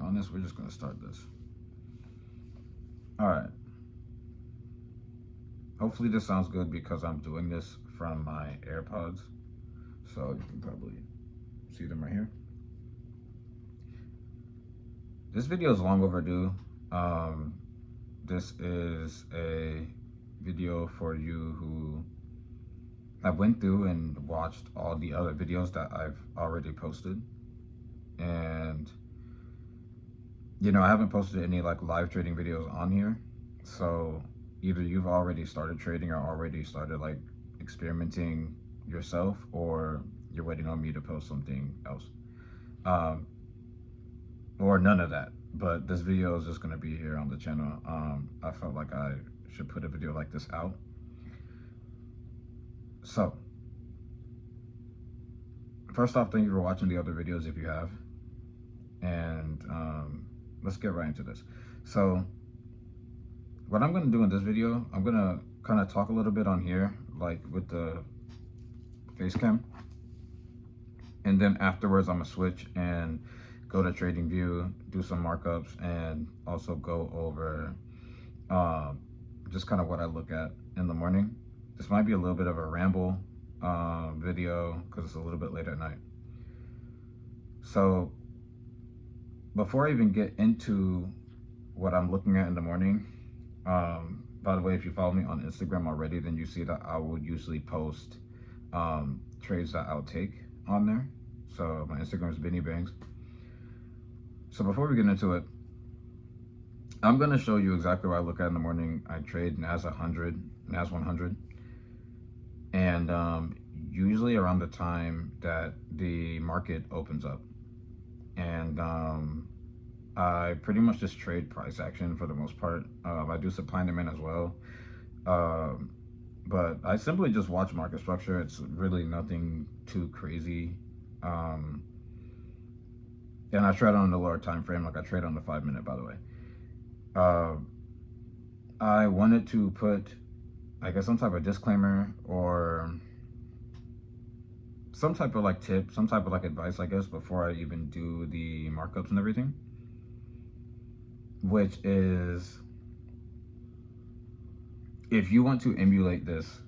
honest, we're just gonna start this. All right. Hopefully this sounds good because I'm doing this from my AirPods, so you can probably see them right here. This video is long overdue. This is a video for you who have went through and watched all the other videos that I've already posted, and I haven't posted any like live trading videos on here, so either you've already started trading or already started like experimenting yourself, or you're waiting on me to post something else, or none of that. But this video is just going to be here on the channel. I felt like I should put a video like this out. So first off, thank you for watching the other videos if you have, and let's get right into this. So what I'm going to do in this video, I'm going to kind of talk a little bit on here, like with the face cam, and then afterwards I'm going to switch and go to TradingView, do some markups, and also go over just kind of what I look at in the morning. This might be a little bit of a ramble video because it's a little bit late at night. So before I even get into what I'm looking at in the morning, by the way, if you follow me on Instagram already, then you see that I will usually post trades that I'll take on there. So my Instagram is Benny Banks. So before we get into it, I'm going to show you exactly what I look at in the morning. I trade NAS 100, NAS 100, and usually around the time that the market opens up. And I pretty much just trade price action for the most part. I do supply and demand as well. But I simply just watch market structure. It's really nothing too crazy. And I trade on the lower time frame, like I trade on the 5-minute, by the way. I wanted to put, I guess, some type of disclaimer or some type of like tip, some type of like advice, I guess, before I even do the markups and everything, which is, if you want to emulate this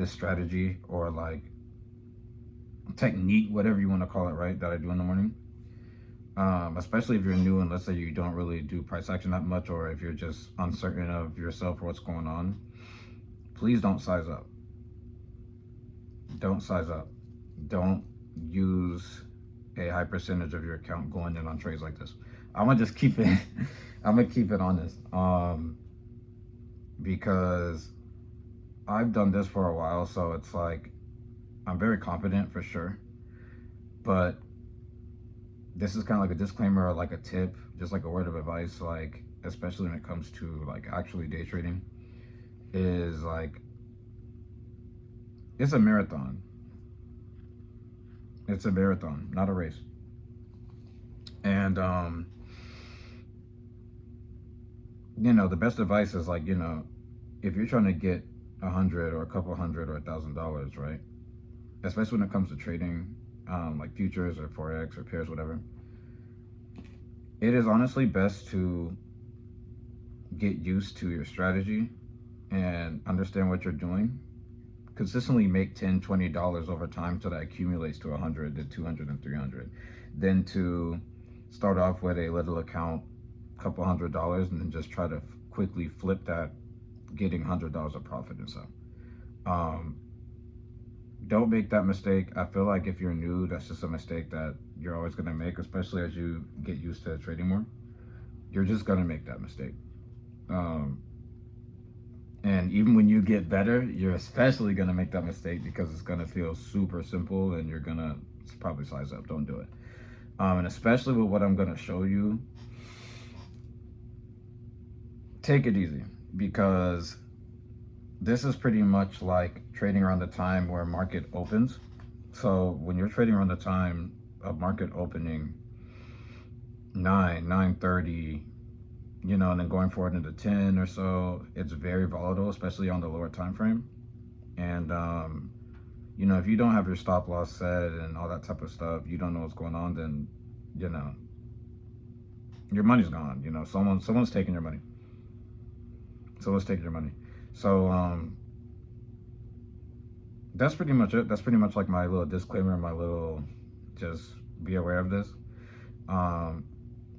strategy or like technique, whatever you want to call it, right, that I do in the morning, especially if you're new and let's say you don't really do price action that much, or if you're just uncertain of yourself or what's going on, please don't size up. Don't size up. Don't use a high percentage of your account going in on trades like this. I'm gonna just keep it I'm gonna keep it honest, because I've done this for a while, so it's like I'm very confident for sure, but this is kind of like a disclaimer or like a tip, just like a word of advice, like especially when it comes to like actually day trading, is like, it's a marathon. It's a marathon, not a race. And the best advice is like, if you're trying to get 100 or a couple hundred or $1,000, right, especially when it comes to trading, like futures or forex or pairs, whatever, it is honestly best to get used to your strategy and understand what you're doing. Consistently make $10-$20 over time till that accumulates to 100 to 200 and 300, then to start off with a little account, couple $100, and then just try to quickly flip that, getting $100 of profit and stuff. Don't make that mistake. I feel like if you're new, that's just a mistake that you're always going to make, especially as you get used to trading more. You're just going to make that mistake. And even when you get better, you're especially going to make that mistake because it's going to feel super simple and you're going to probably size up. Don't do it. And especially with what I'm going to show you, take it easy, because this is pretty much like trading around the time where market opens. So when you're trading around the time of market opening, 9:30, and then going forward into 10 or so, it's very volatile, especially on the lower time frame. And if you don't have your stop loss set and all that type of stuff, you don't know what's going on, then you know, your money's gone. You know, someone's taking your money. Someone's taking your money. So that's pretty much it. That's pretty much like my little disclaimer, my little just be aware of this. Um,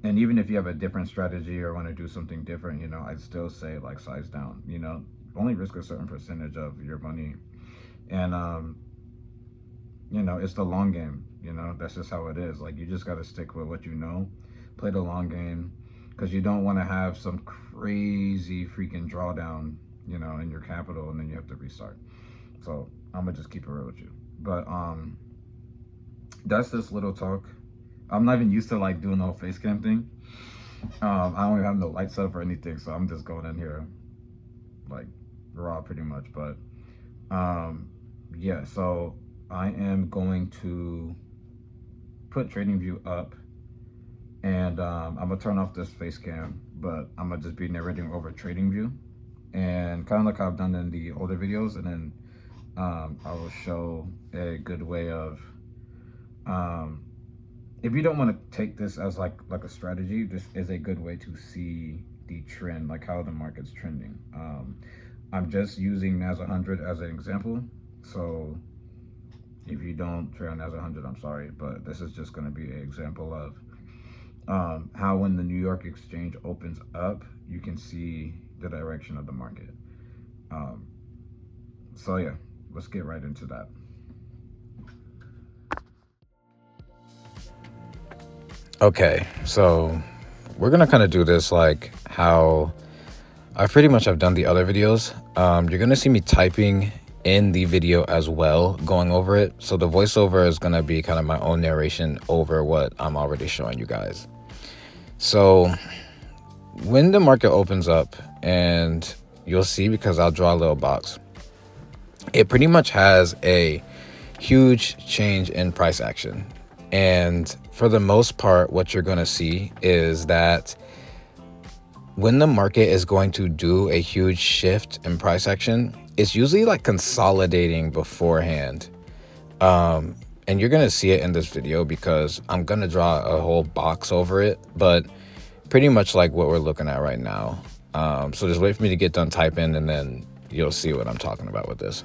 and even if you have a different strategy or want to do something different, you know, I'd still say like size down. You know, only risk a certain percentage of your money, and you know, it's the long game. You know, that's just how it is. Like you just got to stick with what you know, play the long game, because you don't want to have some crazy freaking drawdown, you know, in your capital, and then you have to restart. So I'm gonna just keep it real with you. But that's this little talk. I'm not even used to like doing the whole face cam thing. I don't even have no lights up or anything, so I'm just going in here like raw pretty much. But yeah, so I am going to put TradingView up, and I'm gonna turn off this face cam, but I'm gonna just be narrating over TradingView, and kind of like I've done in the older videos, and then I will show a good way of um, if you don't want to take this as like a strategy, this is a good way to see the trend, like how the market's trending. I'm just using NAS 100 as an example, so if you don't trade on NAS 100, I'm sorry, but this is just going to be an example of how when the New York Exchange opens up, you can see the direction of the market. Um, so yeah, let's get right into that. Okay, so we're gonna kind of do this like how I pretty much have done the other videos. You're gonna see me typing in the video as well, going over it. So the voiceover is gonna be kind of my own narration over what I'm already showing you guys. So when the market opens up, and you'll see, because I'll draw a little box, it pretty much has a huge change in price action. And for the most part, what you're going to see is that when the market is going to do a huge shift in price action, it's usually like consolidating beforehand. And you're going to see it in this video because I'm going to draw a whole box over it, but pretty much like what we're looking at right now. So just wait for me to get done typing, and then you'll see what I'm talking about with this.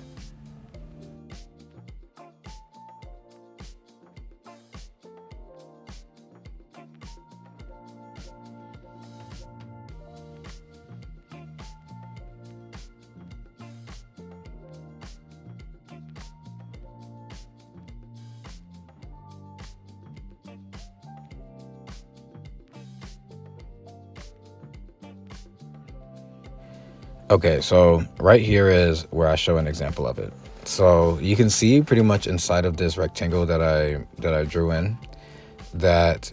Okay, so right here is where I show an example of it. So you can see pretty much inside of this rectangle that I drew in, that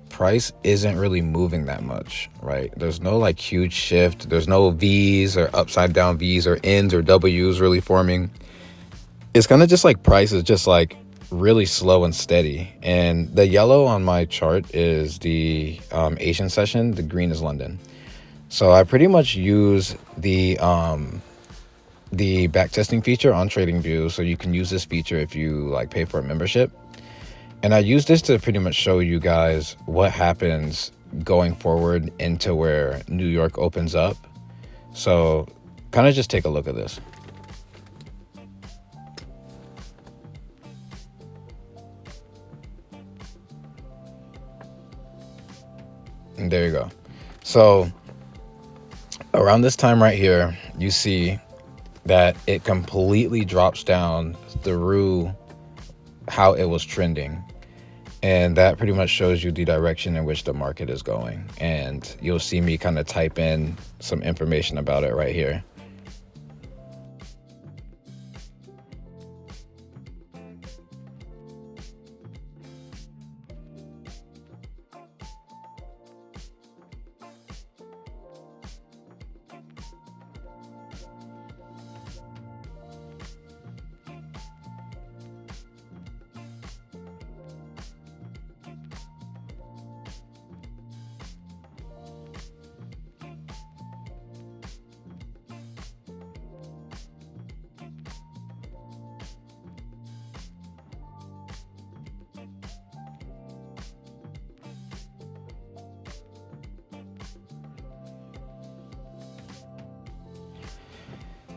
price isn't really moving that much, right? There's no like huge shift. There's no V's or upside down V's or N's or W's really forming. It's kind of just like price is just like really slow and steady. And the yellow on my chart is the Asian session. The green is London. So I pretty much use the backtesting feature on TradingView. So you can use this feature if you like pay for a membership. And I use this to pretty much show you guys what happens going forward into where New York opens up. So kind of just take a look at this. And there you go. So around this time right here, you see that it completely drops down through how it was trending. And that pretty much shows you the direction in which the market is going. And you'll see me kind of type in some information about it right here.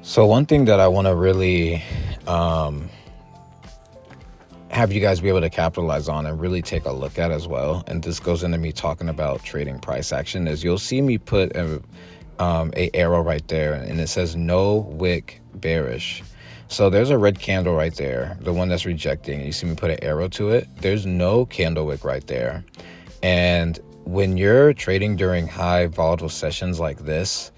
So one thing that I want to really um, have you guys be able to capitalize on and really take a look at as well, and this goes into me talking about trading price action, is you'll see me put a arrow right there, and it says no wick bearish. So there's a red candle right there, the one that's rejecting. You see me put an arrow to it. There's no candle wick right there. And when you're trading during high volatile sessions like this,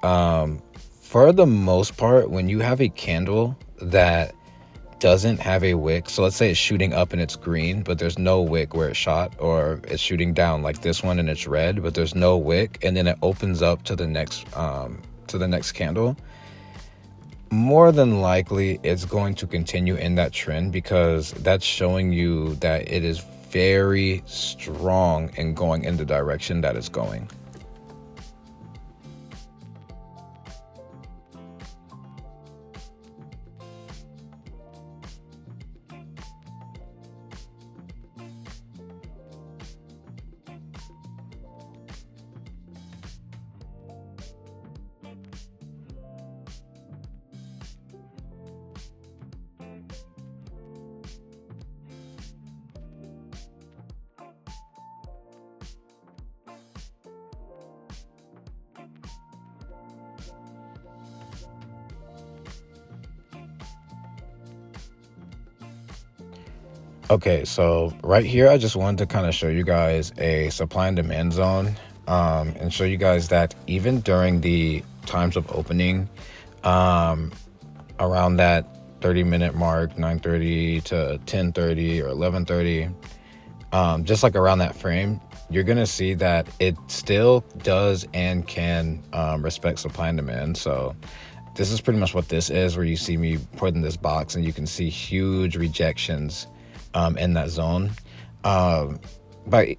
for the most part, when you have a candle that doesn't have a wick, so let's say it's shooting up and it's green, but there's no wick where it shot, or it's shooting down like this one and it's red, but there's no wick, and then it opens up to the next candle, more than likely it's going to continue in that trend, because that's showing you that it is very strong and going in the direction that it's going. Okay, so right here, I just wanted to kind of show you guys a supply and demand zone, and show you guys that even during the times of opening, around that 30-minute mark, 9:30 to 10:30 or 11:30, just like around that frame, you're gonna see that it still does and can respect supply and demand. So this is pretty much what this is, where you see me put in this box and you can see huge rejections in that zone. But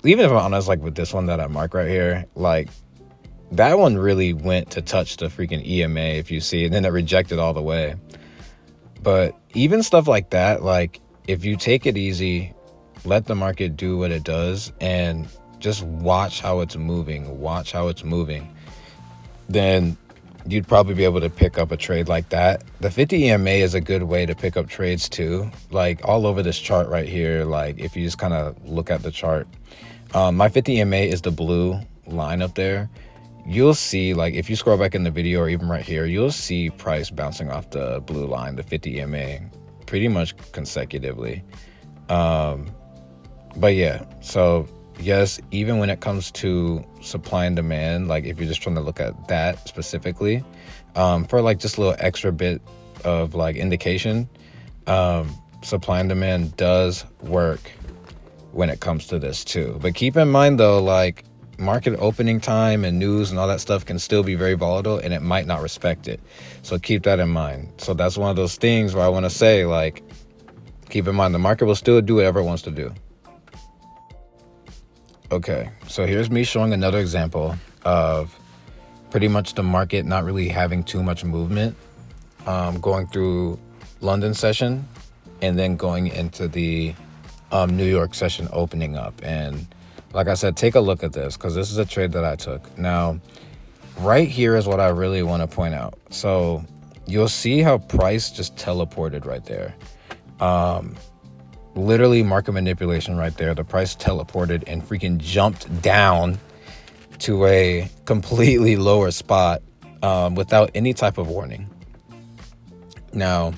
even if I'm honest, like with this one that I mark right here, like that one really went to touch the freaking EMA, if you see, and then it rejected all the way. But even stuff like that, like if you take it easy, let the market do what it does, and just watch how it's moving, then you'd probably be able to pick up a trade like that. The 50 EMA is a good way to pick up trades too. Like all over this chart right here, like if you just kind of look at the chart, my 50 EMA is the blue line up there. You'll see, like if you scroll back in the video or even right here, you'll see price bouncing off the blue line, the 50 EMA, pretty much consecutively. But yeah, so yes, even when it comes to supply and demand, like if you're just trying to look at that specifically, for like just a little extra bit of like indication, supply and demand does work when it comes to this too. But keep in mind though, like market opening time and news and all that stuff can still be very volatile, and it might not respect it. So keep that in mind. So that's one of those things where I want to say, like, keep in mind the market will still do whatever it wants to do. Okay, so here's me showing another example of pretty much the market not really having too much movement, going through London session and then going into the New York session opening up. And like I said, take a look at this, because this is a trade that I took. Now, right here is what I really want to point out. So you'll see how price just teleported right there. Literally market manipulation right there. The price teleported and freaking jumped down to a completely lower spot without any type of warning. Now,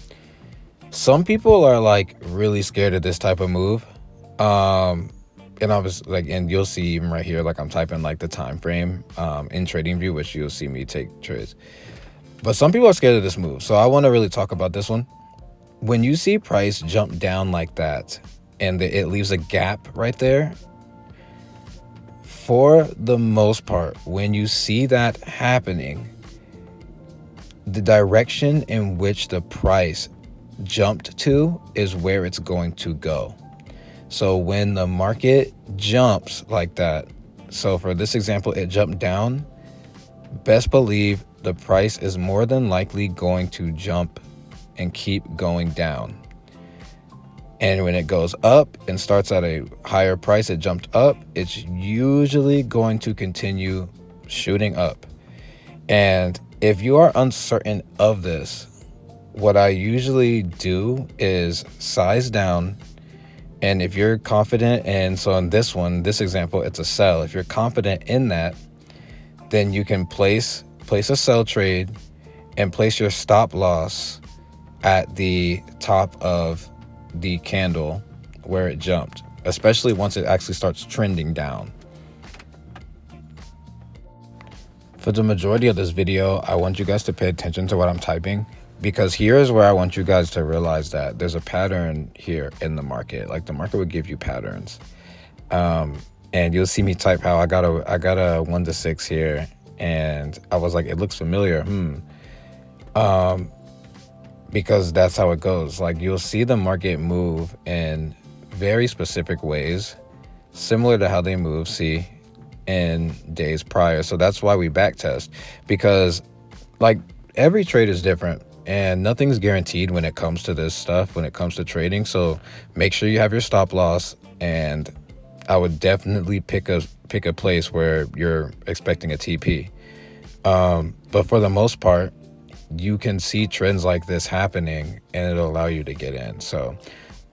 some people are like really scared of this type of move. And I was like, and you'll see even right here, like I'm typing like the time frame in TradingView, which you'll see me take trades. But some people are scared of this move. So I want to really talk about this one. When you see price jump down like that and it leaves a gap right there, for the most part, when you see that happening, the direction in which the price jumped to is where it's going to go. So when the market jumps like that, so for this example, it jumped down, best believe the price is more than likely going to jump and keep going down. And when it goes up and starts at a higher price, it jumped up, it's usually going to continue shooting up. And If you are uncertain of this, what I usually do is size down. And if you're confident, and so in this example, it's a sell. If you're confident in that, then you can place a sell trade and place your stop loss at the top of the candle where it jumped, especially once it actually starts trending down. For the majority of this video, I want you guys to pay attention to what I'm typing, because here's where I want you guys to realize that there's a pattern here in the market. Like, the market would give you patterns. And you'll see me type how I got a 1 to 6 here, and I was like, it looks familiar. Because that's how it goes. Like, you'll see the market move in very specific ways, similar to how they move, see, in days prior. So that's why we backtest, because like every trade is different and nothing's guaranteed when it comes to this stuff, when it comes to trading. So make sure you have your stop loss, and I would definitely pick a place where you're expecting a TP. But for the most part, you can see trends like this happening and it'll allow you to get in. So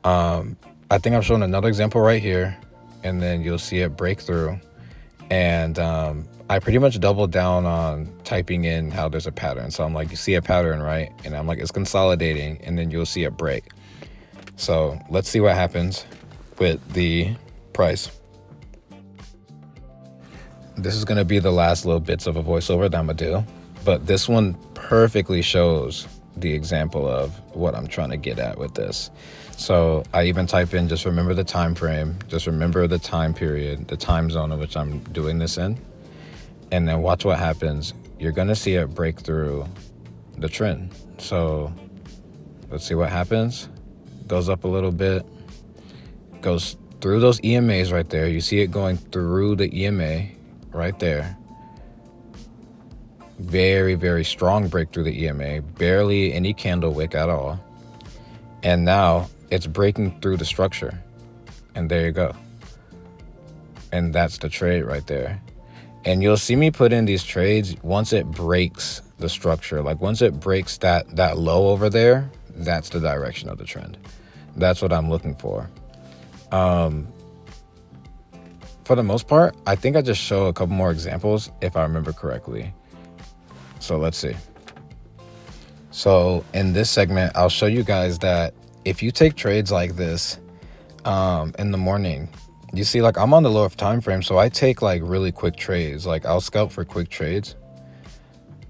I think I'm showing another example right here, and then you'll see it break through. And I pretty much doubled down on typing in how there's a pattern. So I'm like, you see a pattern, right? And I'm like, it's consolidating, and then you'll see it break. So let's see what happens with the price. This is going to be the last little bits of a voiceover that I'm going to do, but this one perfectly shows the example of what I'm trying to get at with this. So I even type in, just remember the time frame, just remember the time period, the time zone in which I'm doing this in, and then watch what happens. You're going to see it break through the trend. So let's see what happens. Goes up a little bit, goes through those EMAs right there. You see it going through the EMA right there. Very, very strong breakthrough the EMA, barely any candle wick at all. And now it's breaking through the structure. And there you go. And that's the trade right there. And you'll see me put in these trades once it breaks the structure. Like, once it breaks that low over there, that's the direction of the trend. That's what I'm looking for. For the most part, I think I just show a couple more examples if I remember correctly. So let's see. So in this segment, I'll show you guys that if you take trades like this in the morning, you see, like, I'm on the lower time frame, so I take like really quick trades. Like, I'll scout for quick trades.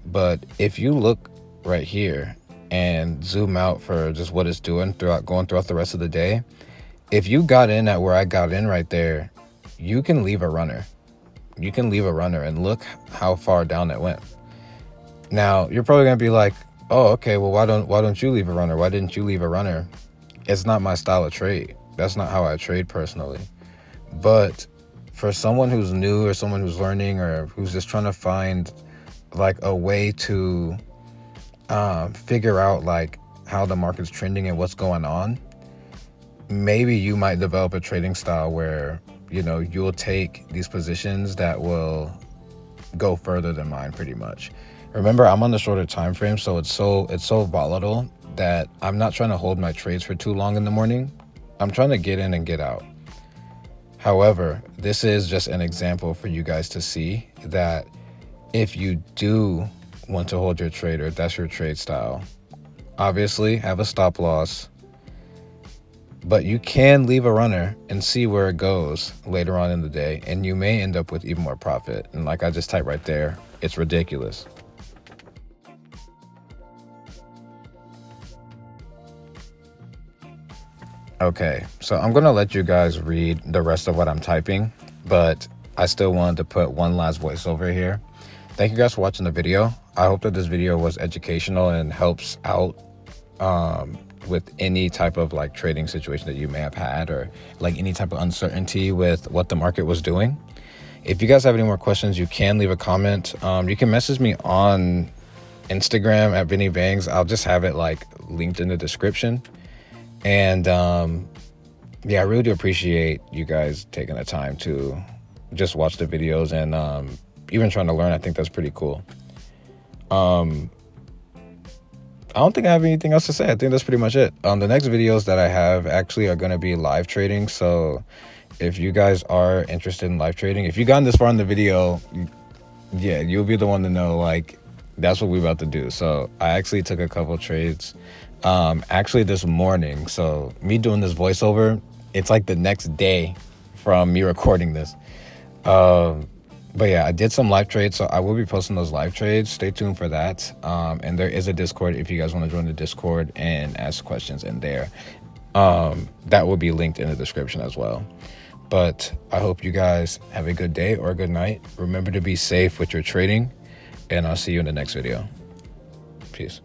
But if you look right here and zoom out for just what it's doing going throughout the rest of the day, if you got in at where I got in right there, you can leave a runner. You can leave a runner, and look how far down it went. Now, you're probably going to be like, oh, okay, well, why don't you leave a runner? Why didn't you leave a runner? It's not my style of trade. That's not how I trade personally. But for someone who's new, or someone who's learning, or who's just trying to find like a way to figure out like how the market's trending and what's going on, maybe you might develop a trading style where, you know, you'll take these positions that will go further than mine pretty much. Remember, I'm on the shorter time frame, so it's so volatile that I'm not trying to hold my trades for too long in the morning. I'm trying to get in and get out. However, this is just an example for you guys to see that if you do want to hold your trade, or if that's your trade style, obviously have a stop loss, but you can leave a runner and see where it goes later on in the day, and you may end up with even more profit. And like I just typed right there, it's ridiculous. Okay, so I'm going to let you guys read the rest of what I'm typing, but I still wanted to put one last voiceover here. Thank you guys for watching the video. I hope that this video was educational and helps out with any type of like trading situation that you may have had, or like any type of uncertainty with what the market was doing. If you guys have any more questions, you can leave a comment. You can message me on Instagram at Vinny Bangs. I'll just have it like linked in the description. And yeah, I really do appreciate you guys taking the time to just watch the videos and even trying to learn. I think that's pretty cool. I don't think I have anything else to say. I think that's pretty much it. The next videos that I have actually are going to be live trading. So if you guys are interested in live trading, if you gotten this far in the video, yeah, you'll be the one to know, like, that's what we're about to do. So I actually took a couple trades actually this morning. So me doing this voiceover, it's like the next day from me recording this. But yeah, I did some live trades, so I will be posting those live trades. Stay tuned for that. And there is a Discord if you guys want to join the Discord and ask questions in there. That will be linked in the description as well. But I hope you guys have a good day or a good night. Remember to be safe with your trading, and I'll see you in the next video. Peace.